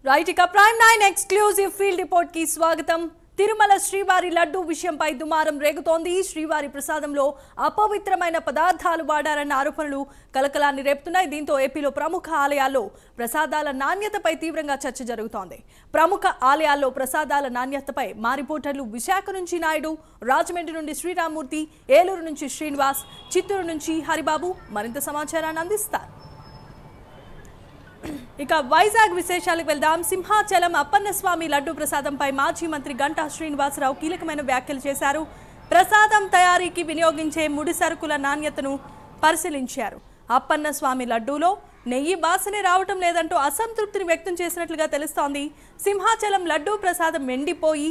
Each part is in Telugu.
రైట్ ఇక ప్రైమ్ 9 ఎక్స్క్లూజివ్ ఫీల్డ్ రిపోర్ట్ కి స్వాగతం. తిరుమల శ్రీవారి లడ్డు విషయంపై దుమారం రేగుతోంది. శ్రీవారి ప్రసాదంలో అపవిత్రమైన పదార్థాలు వాడారన్న ఆరోపణలు కలకలాన్ని రేపుతున్నాయి. దీంతో ఏపీలో ప్రముఖ ఆలయాల్లో ప్రసాదాల నాణ్యతపై తీవ్రంగా చర్చ జరుగుతోంది. ప్రముఖ ఆలయాల్లో ప్రసాదాల నాణ్యతపై మా రిపోర్టర్లు విశాఖ నుంచి నాయుడు, రాజమండ్రి నుండి శ్రీరామ్మూర్తి, ఏలూరు నుంచి శ్రీనివాస్, చిత్తూరు నుంచి హరిబాబు మరింత సమాచారాన్ని అందిస్తారు. ఇక వైజాగ్ విశేషాలకు వెళ్దాం. సింహాచలం అప్పన్న స్వామి లడ్డు ప్రసాదంపై మాజీ మంత్రి గంటా శ్రీనివాసరావు కీలకమైన వ్యాఖ్యలు చేశారు. ప్రసాదం తయారీకి వినియోగించే ముడి సరుకుల నాణ్యతను పరిశీలించారు. అప్పన్న స్వామి లడ్డూలో నెయ్యి వాసనే రావటం లేదంటూ అసంతృప్తిని వ్యక్తం చేసినట్లుగా తెలుస్తోంది. సింహాచలం లడ్డూ ప్రసాదం ఎండిపోయి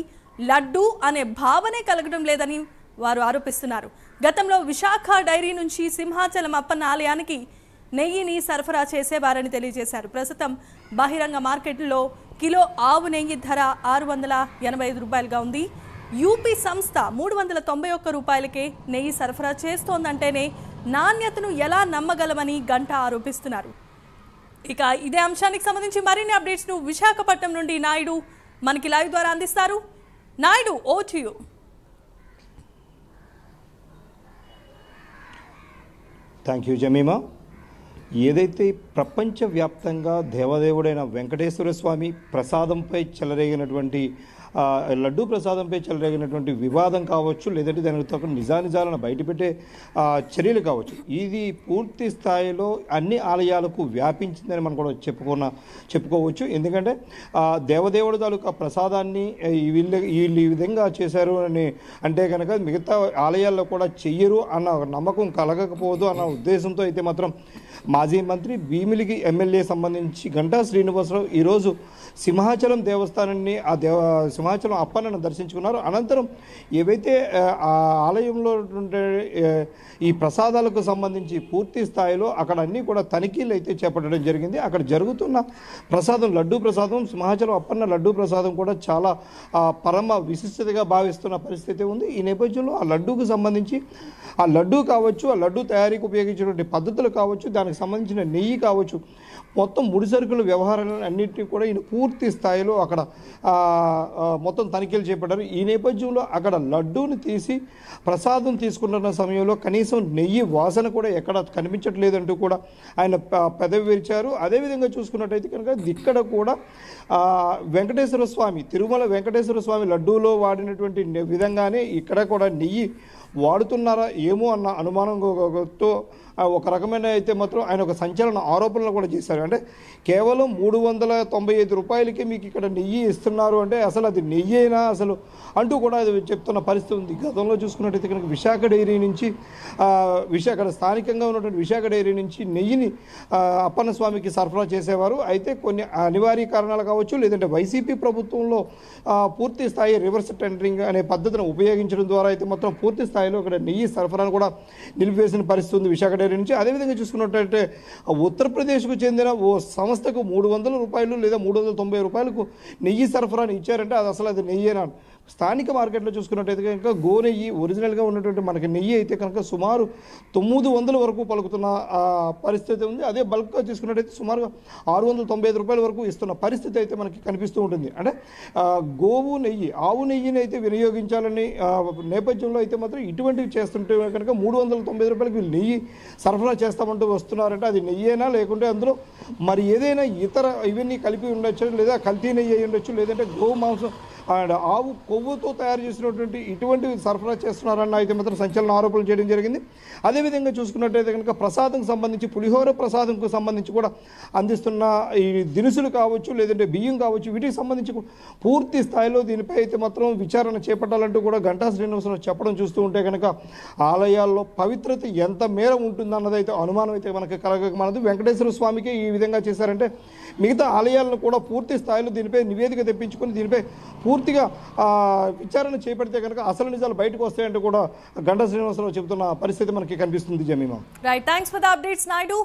లడ్డు అనే భావనే కలగడం లేదని వారు ఆరోపిస్తున్నారు. గతంలో విశాఖ డైరీ నుంచి సింహాచలం అప్పన్న ఆలయానికి నెయ్యిని సరఫరా చేసేవారని తెలియజేశారు. ప్రస్తుతం బహిరంగ మార్కెట్లో కిలో ఆవు నెయ్యి ధర 685 రూపాయలుగా ఉంది. యూపీ సంస్థ 391 రూపాయలకే నెయ్యి సరఫరా చేస్తోందంటేనే నాణ్యతను ఎలా నమ్మగలమని గంటా ఆరోపిస్తున్నారు. ఇక ఇదే అంశానికి సంబంధించి మరిన్ని అప్డేట్స్ను విశాఖపట్నం నుండి నాయుడు మనకి లైవ్ ద్వారా అందిస్తారు. Naidu, over to you. Thank you Jemima. ఏదైతే ప్రపంచవ్యాప్తంగా దేవదేవుడైన వెంకటేశ్వర స్వామి ప్రసాదంపై చెలరేగినటువంటి లడ్డూ ప్రసాదంపై చెలరేగినటువంటి వివాదం కావచ్చు, లేదంటే దానికి నిజానిజాలను బయటపెట్టే చర్యలు కావచ్చు, ఇది పూర్తి స్థాయిలో అన్ని ఆలయాలకు వ్యాపించిందని మనం కూడా చెప్పుకోవచ్చు. ఎందుకంటే దేవదేవుడు తాలూకా ప్రసాదాన్ని వీళ్ళు ఈ విధంగా చేశారు అని అంటే కనుక మిగతా ఆలయాల్లో కూడా చెయ్యరు అన్న నమ్మకం కలగకపోదు అన్న ఉద్దేశంతో అయితే మాత్రం మాజీ మంత్రి భీమిలికి ఎమ్మెల్యే సంబంధించి గంటా శ్రీనివాసరావు ఈరోజు సింహాచలం దేవస్థానాన్ని సింహాచలం అప్పన్నను దర్శించుకున్నారు. అనంతరం ఏవైతే ఆ ఆలయంలో ఉండే ఈ ప్రసాదాలకు సంబంధించి పూర్తి స్థాయిలో అక్కడ అన్నీ కూడా తనిఖీలు అయితే చేపట్టడం జరిగింది. అక్కడ జరుగుతున్న ప్రసాదం లడ్డూ ప్రసాదం, సింహాచలం అప్పన్న లడ్డూ ప్రసాదం కూడా చాలా పరమ విశిష్టతగా భావిస్తున్న పరిస్థితి ఉంది. ఈ నేపథ్యంలో ఆ లడ్డూకు సంబంధించి ఆ లడ్డూ కావచ్చు, ఆ లడ్డూ తయారీకి ఉపయోగించినటువంటి పద్ధతులు కావచ్చు, దానికి సంబంధించిన నెయ్యి కావచ్చు, మొత్తం ముడి సరుకుల వ్యవహారాలను అన్నింటినీ కూడా ఈయన పూర్తి స్థాయిలో అక్కడ మొత్తం తనిఖీలు చేపట్టారు. ఈ నేపథ్యంలో అక్కడ లడ్డూని తీసి ప్రసాదం తీసుకుంటున్న సమయంలో కనీసం నెయ్యి వాసన కూడా ఎక్కడ కనిపించట్లేదంటూ కూడా ఆయన పెదవి విరిచారు. అదేవిధంగా చూసుకున్నట్టయితే కనుక ఇక్కడ కూడా వెంకటేశ్వర స్వామి, తిరుమల వెంకటేశ్వర స్వామి లడ్డూలో వాడినటువంటి విధంగానే ఇక్కడ కూడా నెయ్యి వాడుతున్నారా ఏమో అన్న అనుమానంతో ఒక రకమైన అయితే మాత్రం ఆయన ఒక సంచలన ఆరోపణలు కూడా చేశారు. అంటే కేవలం 395 రూపాయలకి మీకు ఇక్కడ నెయ్యి ఇస్తున్నారు అంటే అసలు అది నెయ్యేనా అసలు అంటూ కూడా అది చెప్తున్న పరిస్థితి ఉంది. గతంలో చూసుకున్నట్టయితే కనుక విశాఖ డైరీ నుంచి అక్కడ స్థానికంగా ఉన్నటువంటి విశాఖ డైరీ నుంచి నెయ్యిని అప్పన్న స్వామికి సరఫరా చేసేవారు. అయితే కొన్ని అనివార్య కారణాలు కావచ్చు, లేదంటే వైసీపీ ప్రభుత్వంలో పూర్తి స్థాయి రివర్స్ టెండరింగ్ అనే పద్ధతిని ఉపయోగించడం ద్వారా అయితే మొత్తం పూర్తి స్థాయిలో ఇక్కడ నెయ్యి సరఫరాను కూడా నిలిపివేసిన పరిస్థితి ఉంది విశాఖ డైరీ నుంచి. అదేవిధంగా చూసుకున్నట్టయితే ఉత్తరప్రదేశ్కు చెందిన ఓ సంస్థకు 300 రూపాయలు లేదా 390 రూపాయలకు నెయ్యి సరఫరాని ఇచ్చారంటే అది అసలు అది నెయ్యేనా. స్థానిక మార్కెట్లో చూసుకున్నట్టయితే కనుక గో నెయ్యి ఒరిజినల్గా ఉన్నటువంటి మనకి నెయ్యి అయితే కనుక సుమారు 900 వరకు పలుకుతున్న పరిస్థితి ఉంది. అదే బల్క్గా తీసుకున్నట్టయితే సుమారుగా 695 రూపాయల వరకు ఇస్తున్న పరిస్థితి అయితే మనకి కనిపిస్తూ ఉంటుంది. అంటే గోవు నెయ్యి, ఆవు నెయ్యిని అయితే వినియోగించాలని నేపథ్యంలో అయితే మాత్రం ఇటువంటివి చేస్తుంటే కనుక 390 రూపాయలకి వీళ్ళు నెయ్యి సరఫరా చేస్తామంటూ వస్తున్నారంటే అది నెయ్యేనా, లేకుంటే అందులో మరి ఏదైనా ఇతర ఇవన్నీ కలిపి ఉండొచ్చు, లేదా కల్తీ నెయ్యి అయి ఉండొచ్చు, లేదంటే గోవు మాంసం అండ్ ఆవు కొవ్వుతో తయారు చేసినటువంటి ఇటువంటి సరఫరా చేస్తున్నారన్న అయితే మాత్రం సంచలన ఆరోపణలు చేయడం జరిగింది. అదేవిధంగా చూసుకున్నట్టయితే కనుక ప్రసాదంకు సంబంధించి పులిహోర ప్రసాదంకు సంబంధించి కూడా అందిస్తున్న ఈ దినుసులు కావచ్చు, లేదంటే బియ్యం కావచ్చు, వీటికి సంబంధించి పూర్తి స్థాయిలో దీనిపై అయితే మాత్రం విచారణ చేపట్టాలంటూ కూడా గంటా శ్రీనివాసరావు చెప్పడం చూస్తూ ఉంటే కనుక ఆలయాల్లో పవిత్రత ఎంత మేర ఉంటుందన్నదైతే అనుమానం అయితే మనకి కలగకమానదు. వెంకటేశ్వర స్వామికి ఈ విధంగా చేశారంటే మిగతా ఆలయాలను కూడా పూర్తి స్థాయిలో దీనిపై నివేదిక తెప్పించుకొని దీనిపై పూర్తిగా విచారణ చేపడితే కనుక అసలు నిజాలు బయటకు వస్తాయంటూ కూడా గంటా శ్రీనివాసరావు చెబుతున్న పరిస్థితి మనకి కనిపిస్తుంది. Jemimah. Right, thanks for the updates Naidu.